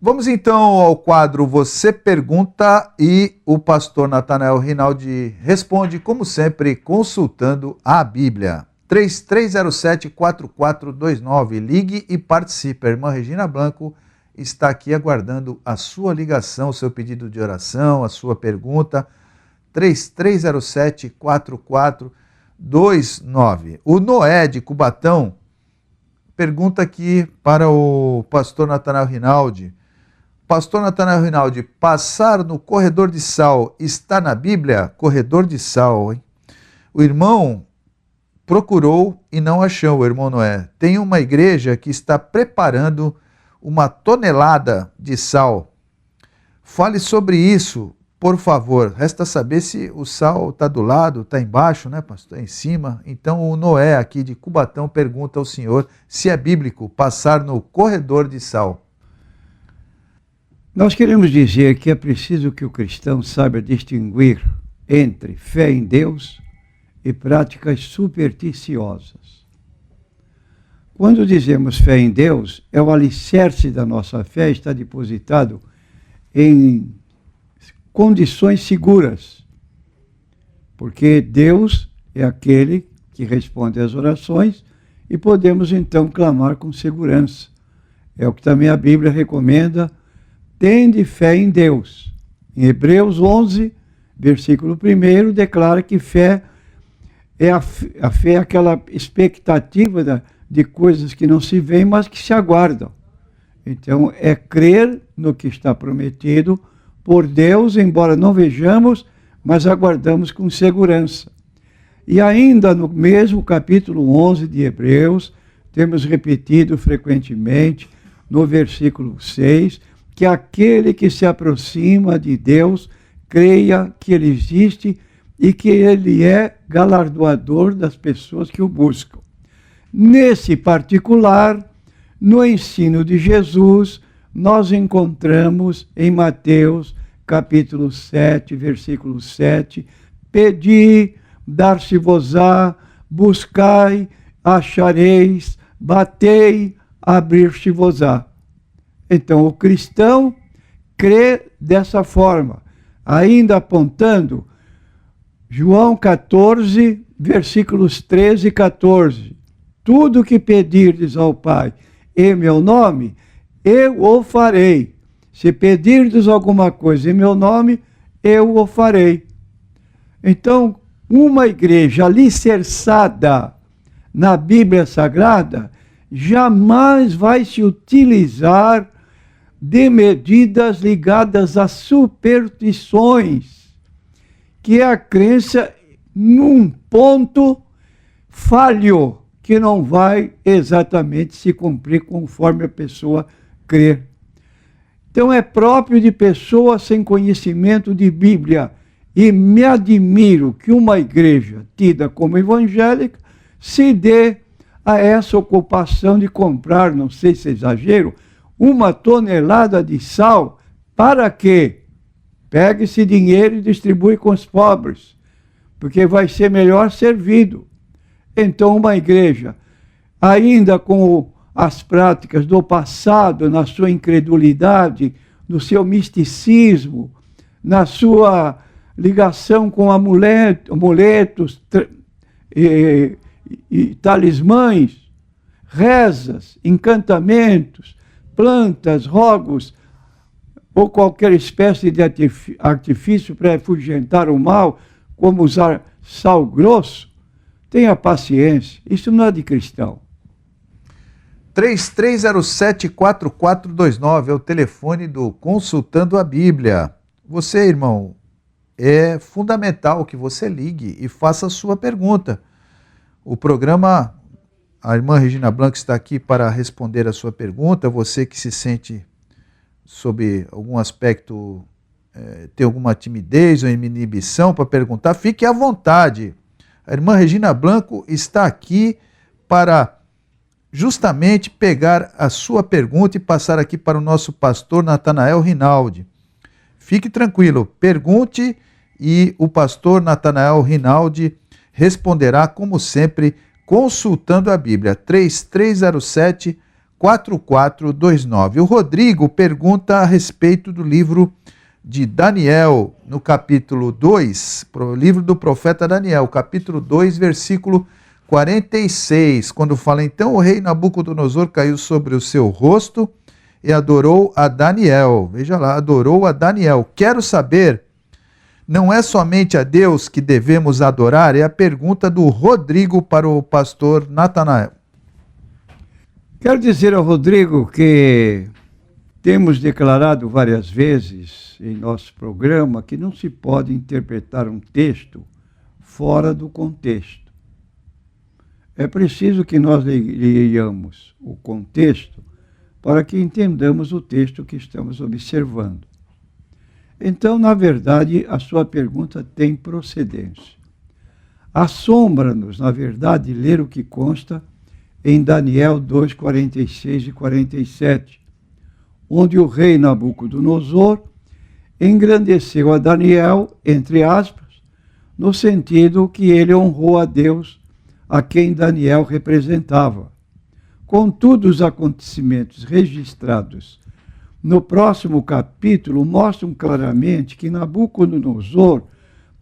Vamos então ao quadro Você Pergunta e o pastor Natanael Rinaldi responde, como sempre, consultando a Bíblia. 3307-4429. Ligue e participe. A irmã Regina Blanco está aqui aguardando a sua ligação, o seu pedido de oração, a sua pergunta. 3307-4429. O Noé de Cubatão pergunta aqui para o pastor Natanael Rinaldi. Pastor Natanael Rinaldi, passar no corredor de sal está na Bíblia? Corredor de sal, hein? O irmão procurou e não achou, o irmão Noé. Tem uma igreja que está preparando 1 tonelada de sal. Fale sobre isso, por favor. Resta saber se o sal está do lado, está embaixo, né, pastor? Em cima. Então o Noé aqui de Cubatão pergunta ao senhor se é bíblico passar no corredor de sal. Nós queremos dizer que é preciso que o cristão saiba distinguir entre fé em Deus e práticas supersticiosas. Quando dizemos fé em Deus, é o alicerce da nossa fé, está depositado em condições seguras, porque Deus é aquele que responde às orações e podemos então clamar com segurança. É o que também a Bíblia recomenda. Tende fé em Deus. Em Hebreus 11, versículo 1, declara que fé é a fé é aquela expectativa de coisas que não se veem, mas que se aguardam. Então, é crer no que está prometido por Deus, embora não vejamos, mas aguardamos com segurança. E ainda no mesmo capítulo 11 de Hebreus, temos repetido frequentemente, no versículo 6, que aquele que se aproxima de Deus creia que Ele existe e que Ele é galardoador das pessoas que o buscam. Nesse particular, no ensino de Jesus, nós encontramos em Mateus, capítulo 7, versículo 7, pedi, dar-se-vos-á, buscai, achareis, batei, abrir-se-vos-á. Então, o cristão crê dessa forma, ainda apontando João 14, versículos 13 e 14. Tudo que pedirdes ao Pai em meu nome, eu o farei. Se pedirdes alguma coisa em meu nome, eu o farei. Então, uma igreja alicerçada na Bíblia Sagrada jamais vai se utilizar de medidas ligadas a superstições, que é a crença num ponto falho, que não vai exatamente se cumprir conforme a pessoa crer. Então é próprio de pessoas sem conhecimento de Bíblia, e me admiro que uma igreja tida como evangélica se dê a essa ocupação de comprar, não sei se é exagero, 1 tonelada de sal. Para quê? Pegue esse dinheiro e distribui com os pobres, porque vai ser melhor servido. Então, uma igreja, ainda com as práticas do passado, na sua incredulidade, no seu misticismo, na sua ligação com amuletos e talismãs, rezas, encantamentos, plantas, rogos, ou qualquer espécie de artifício para afugentar o mal, como usar sal grosso, tenha paciência, isso não é de cristão. 3307-4429 é o telefone do Consultando a Bíblia. Você, irmão, é fundamental que você ligue e faça a sua pergunta. O programa, a irmã Regina Blanco está aqui para responder a sua pergunta. Você que se sente sob algum aspecto, tem alguma timidez ou inibição para perguntar, fique à vontade. A irmã Regina Blanco está aqui para justamente pegar a sua pergunta e passar aqui para o nosso pastor Natanael Rinaldi. Fique tranquilo, pergunte e o pastor Natanael Rinaldi responderá, como sempre, consultando a Bíblia. 3307 4429. O Rodrigo pergunta a respeito do livro de Daniel, no capítulo 2, livro do profeta Daniel, capítulo 2, versículo 46, quando fala: então o rei Nabucodonosor caiu sobre o seu rosto e adorou a Daniel. Veja lá, adorou a Daniel. Quero saber, não é somente a Deus que devemos adorar? É a pergunta do Rodrigo para o pastor Natanael. Quero dizer ao Rodrigo que temos declarado várias vezes em nosso programa que não se pode interpretar um texto fora do contexto. É preciso que nós leiamos o contexto para que entendamos o texto que estamos observando. Então, na verdade, a sua pergunta tem procedência. Assombra-nos, na verdade, ler o que consta em Daniel 2, 46 e 47, onde o rei Nabucodonosor engrandeceu a Daniel, entre aspas, no sentido que ele honrou a Deus a quem Daniel representava. Contudo, os acontecimentos registrados no próximo capítulo mostram claramente que Nabucodonosor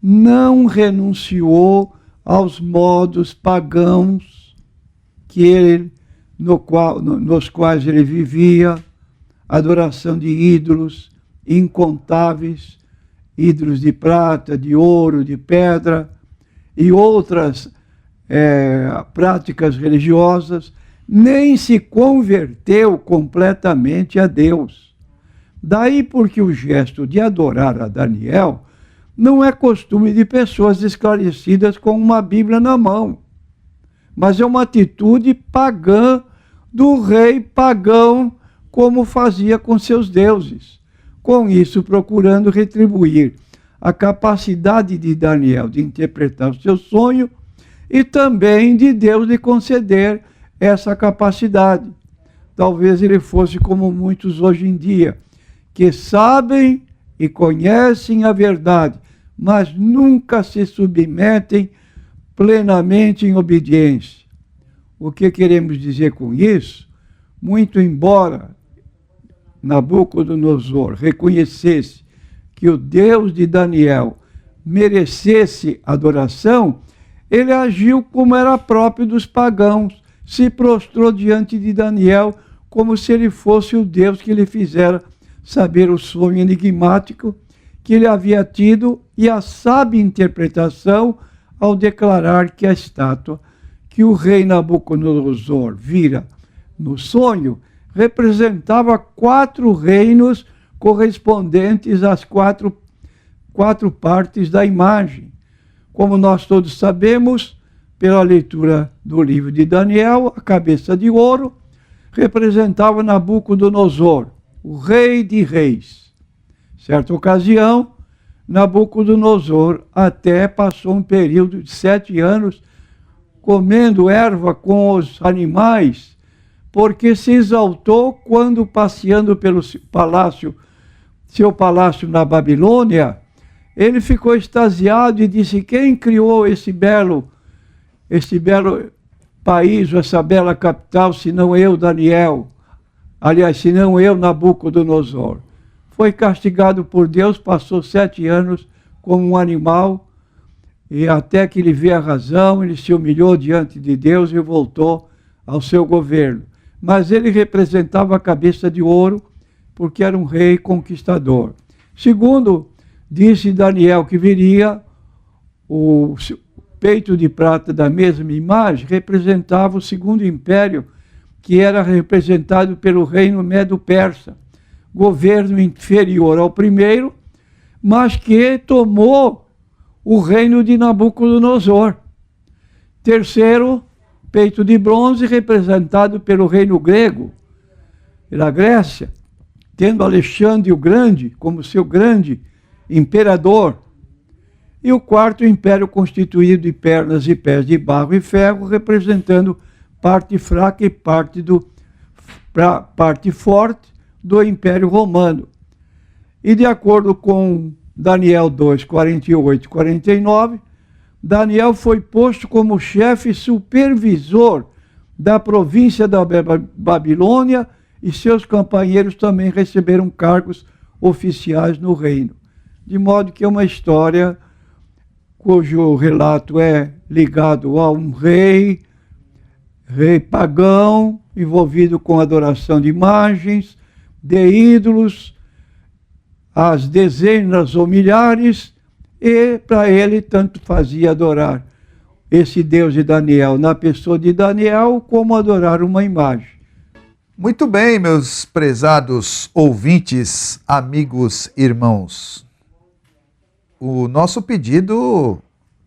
não renunciou aos modos pagãos nos quais ele vivia, adoração de ídolos incontáveis, ídolos de prata, de ouro, de pedra e outras práticas religiosas, nem se converteu completamente a Deus. Daí porque o gesto de adorar a Daniel não é costume de pessoas esclarecidas com uma Bíblia na mão, mas é uma atitude pagã do rei pagão, como fazia com seus deuses. Com isso, procurando retribuir a capacidade de Daniel de interpretar o seu sonho e também de Deus lhe conceder essa capacidade. Talvez ele fosse como muitos hoje em dia, que sabem e conhecem a verdade, mas nunca se submetem plenamente em obediência. O que queremos dizer com isso? Muito embora Nabucodonosor reconhecesse que o Deus de Daniel merecesse adoração, ele agiu como era próprio dos pagãos, se prostrou diante de Daniel como se ele fosse o Deus que lhe fizera saber o sonho enigmático que ele havia tido e a sábia interpretação ao declarar que a estátua que o rei Nabucodonosor vira no sonho representava 4 reinos correspondentes às quatro partes da imagem. Como nós todos sabemos, pela leitura do livro de Daniel, a cabeça de ouro representava Nabucodonosor, o rei de reis. Certa ocasião, Nabucodonosor até passou um período de 7 anos comendo erva com os animais, porque se exaltou quando, passeando pelo seu palácio na Babilônia, ele ficou extasiado e disse: quem criou esse belo país, essa bela capital, senão eu, Daniel? Aliás, senão eu, Nabucodonosor. Foi castigado por Deus, passou 7 anos como um animal, e até que ele vê a razão, ele se humilhou diante de Deus e voltou ao seu governo. Mas ele representava a cabeça de ouro, porque era um rei conquistador. Segundo, disse Daniel que viria o peito de prata da mesma imagem, representava o segundo império, que era representado pelo reino Medo-Persa, governo inferior ao primeiro, mas que tomou o reino de Nabucodonosor. Terceiro, peito de bronze, representado pelo reino grego, pela Grécia, tendo Alexandre o Grande como seu grande imperador. E o quarto império constituído de pernas e pés de barro e ferro, representando parte fraca e parte forte do Império Romano. E de acordo com Daniel 2, 48 e 49, Daniel foi posto como chefe supervisor da província da Babilônia, e seus companheiros também receberam cargos oficiais no reino. De modo que é uma história cujo relato é ligado a um rei pagão, envolvido com adoração de imagens, de ídolos, às dezenas ou milhares, e para ele tanto fazia adorar esse Deus de Daniel na pessoa de Daniel, como adorar uma imagem. Muito bem, meus prezados ouvintes, amigos, irmãos. O nosso pedido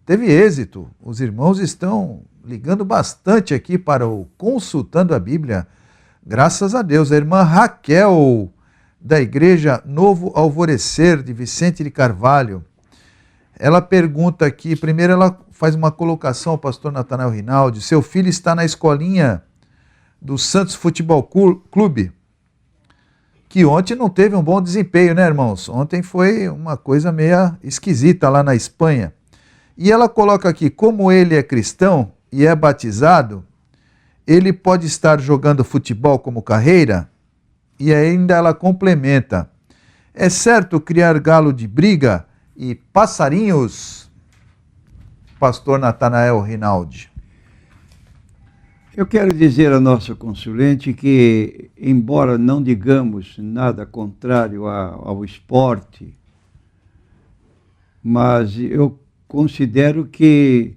teve êxito. Os irmãos estão ligando bastante aqui para o Consultando a Bíblia. Graças a Deus. A irmã Raquel, da Igreja Novo Alvorecer, de Vicente de Carvalho, ela pergunta aqui, primeiro ela faz uma colocação ao pastor Natanael Rinaldi: seu filho está na escolinha do Santos Futebol Clube, que ontem não teve um bom desempenho, né, irmãos? Ontem foi uma coisa meio esquisita lá na Espanha. E ela coloca aqui, como ele é cristão e é batizado, ele pode estar jogando futebol como carreira? E ainda ela complementa: é certo criar galo de briga e passarinhos? Pastor Natanael Rinaldi. Eu quero dizer à nossa consulente que, embora não digamos nada contrário ao esporte, mas eu considero que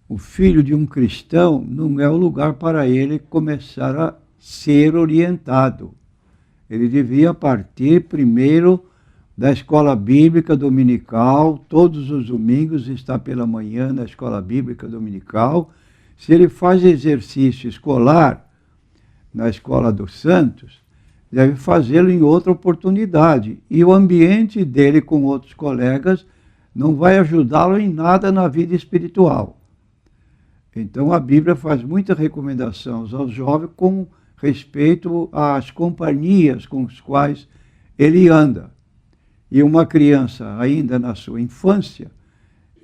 o filho de um cristão não é o lugar para ele começar a ser orientado. Ele devia partir primeiro da escola bíblica dominical, todos os domingos está pela manhã na escola bíblica dominical. Se ele faz exercício escolar na Escola dos Santos, deve fazê-lo em outra oportunidade. E o ambiente dele com outros colegas não vai ajudá-lo em nada na vida espiritual. Então a Bíblia faz muita recomendação aos jovens com respeito às companhias com as quais ele anda. E uma criança ainda na sua infância,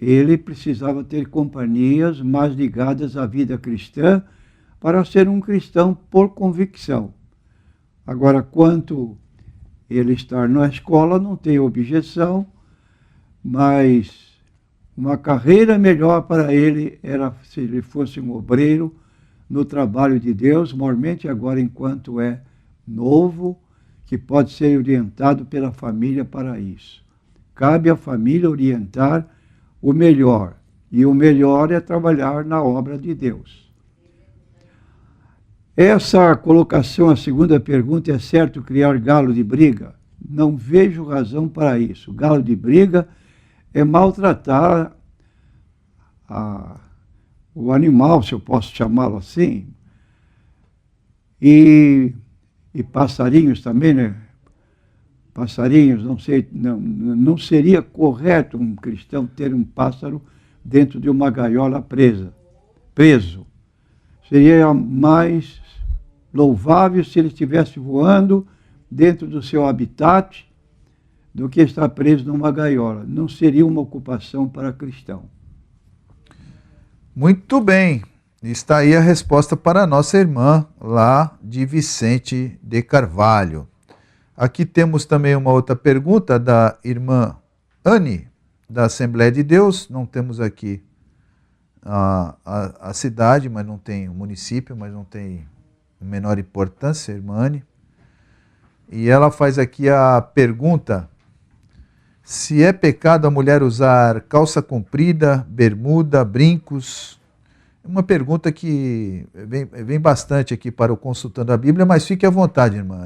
ele precisava ter companhias mais ligadas à vida cristã para ser um cristão por convicção. Agora, quanto ele estar na escola, não tem objeção, mas uma carreira melhor para ele era se ele fosse um obreiro no trabalho de Deus, mormente agora enquanto é novo, que pode ser orientado pela família para isso. Cabe à família orientar o melhor, e o melhor é trabalhar na obra de Deus. Essa colocação, a segunda pergunta, é certo criar galo de briga? Não vejo razão para isso. Galo de briga é maltratar o animal, se eu posso chamá-lo assim, e passarinhos também, né? Passarinhos, não seria correto um cristão ter um pássaro dentro de uma gaiola preso. Seria mais louvável se ele estivesse voando dentro do seu habitat do que estar preso numa gaiola. Não seria uma ocupação para cristão. Muito bem. Está aí a resposta para a nossa irmã lá de Vicente de Carvalho. Aqui temos também uma outra pergunta da irmã Anne, da Assembleia de Deus. Não temos aqui a cidade, mas não tem o município, mas não tem menor importância, irmã Anne. E ela faz aqui a pergunta: se é pecado a mulher usar calça comprida, bermuda, brincos? Uma pergunta que vem bastante aqui para o Consultando a Bíblia, mas fique à vontade, irmã.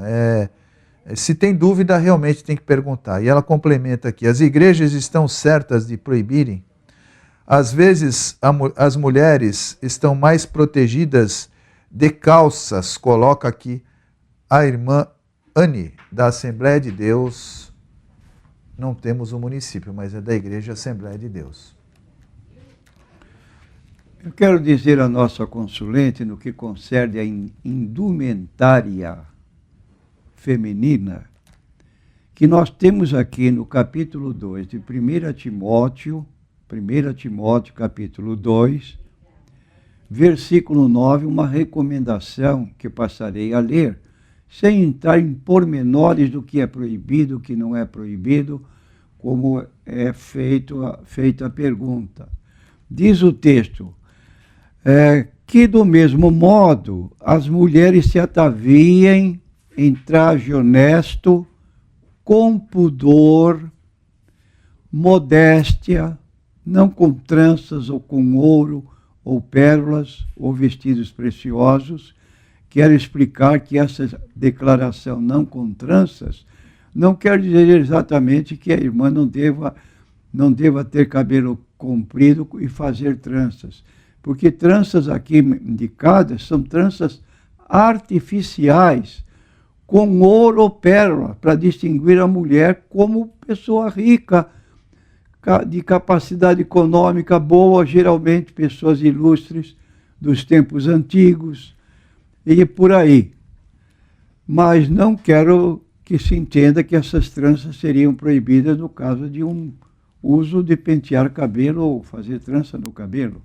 Se tem dúvida, realmente tem que perguntar. E ela complementa aqui: as igrejas estão certas de proibirem? Às vezes, as mulheres estão mais protegidas de calças, coloca aqui a irmã Anne, da Assembleia de Deus. Não temos o município, mas é da Igreja Assembleia de Deus. Eu quero dizer à nossa consulente, no que concerne a indumentária feminina, que nós temos aqui no capítulo 2 de 1 Timóteo, capítulo 2, versículo 9, uma recomendação que passarei a ler, sem entrar em pormenores do que é proibido, o que não é proibido, como é feita a pergunta. Diz o texto, que do mesmo modo as mulheres se ataviem em traje honesto, com pudor, modéstia, não com tranças ou com ouro ou pérolas ou vestidos preciosos. Quero explicar que essa declaração não com tranças não quer dizer exatamente que a irmã não deva ter cabelo comprido e fazer tranças, porque tranças aqui indicadas são tranças artificiais, com ouro ou pérola, para distinguir a mulher como pessoa rica, de capacidade econômica boa, geralmente pessoas ilustres dos tempos antigos, e por aí. Mas não quero que se entenda que essas tranças seriam proibidas no caso de um uso de pentear cabelo ou fazer trança no cabelo.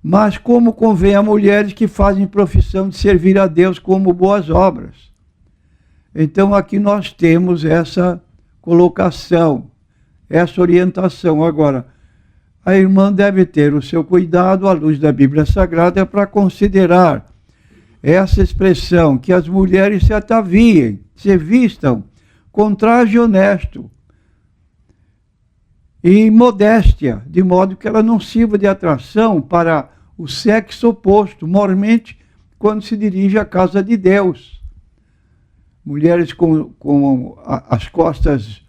Mas como convém a mulheres que fazem profissão de servir a Deus como boas obras. Então aqui nós temos essa colocação, essa orientação. Agora, a irmã deve ter o seu cuidado à luz da Bíblia Sagrada para considerar essa expressão, que as mulheres se ataviem, se vistam com traje honesto e modéstia, de modo que ela não sirva de atração para o sexo oposto, mormente quando se dirige à casa de Deus. Mulheres com as costas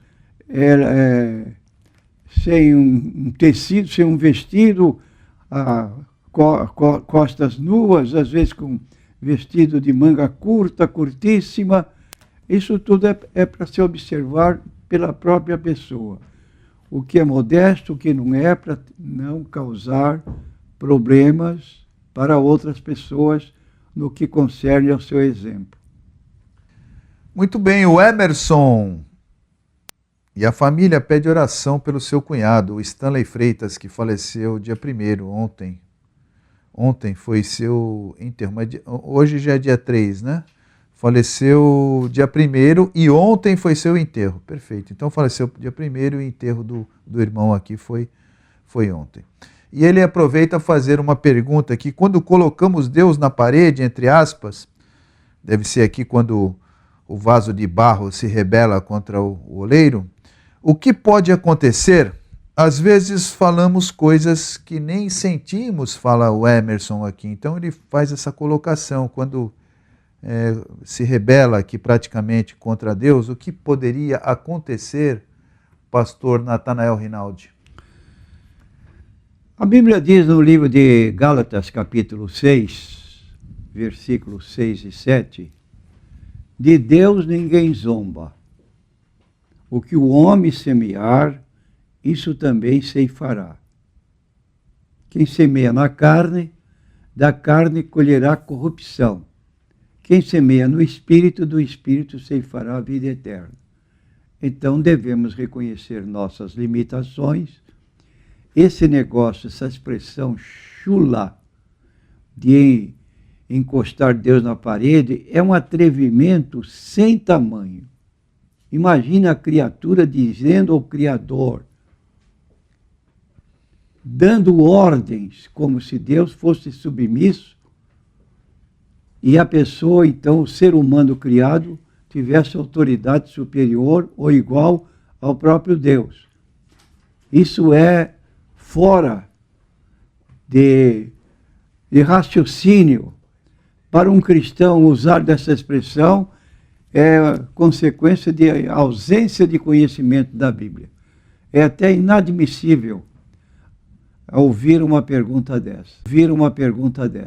sem um tecido, sem um vestido, costas nuas, às vezes com vestido de manga curta, curtíssima. Isso tudo é para se observar pela própria pessoa. O que é modesto, o que não é, para não causar problemas para outras pessoas no que concerne ao seu exemplo. Muito bem, o Emerson e a família pede oração pelo seu cunhado, o Stanley Freitas, que faleceu dia 1º, ontem. Ontem foi seu enterro, mas hoje já é dia 3, né? Faleceu dia 1º e ontem foi seu enterro. Perfeito. Então faleceu dia 1º e o enterro do irmão aqui foi ontem. E ele aproveita a fazer uma pergunta aqui. Quando colocamos Deus na parede, entre aspas, deve ser aqui quando o vaso de barro se rebela contra o oleiro, o que pode acontecer? Às vezes falamos coisas que nem sentimos, fala o Emerson aqui. Então ele faz essa colocação, quando se rebela aqui praticamente contra Deus, o que poderia acontecer, pastor Natanael Rinaldi? A Bíblia diz no livro de Gálatas, capítulo 6, versículos 6 e 7, de Deus ninguém zomba. O que o homem semear, isso também ceifará. Quem semeia na carne, da carne colherá corrupção. Quem semeia no Espírito, do Espírito ceifará a vida eterna. Então devemos reconhecer nossas limitações. Esse negócio, essa expressão chula de encostar Deus na parede, é um atrevimento sem tamanho. Imagina a criatura dizendo ao Criador, dando ordens, como se Deus fosse submisso, e a pessoa, então, o ser humano criado, tivesse autoridade superior ou igual ao próprio Deus. Isso é fora de raciocínio. Para um cristão usar dessa expressão é consequência de ausência de conhecimento da Bíblia. É até inadmissível ouvir uma pergunta dessa.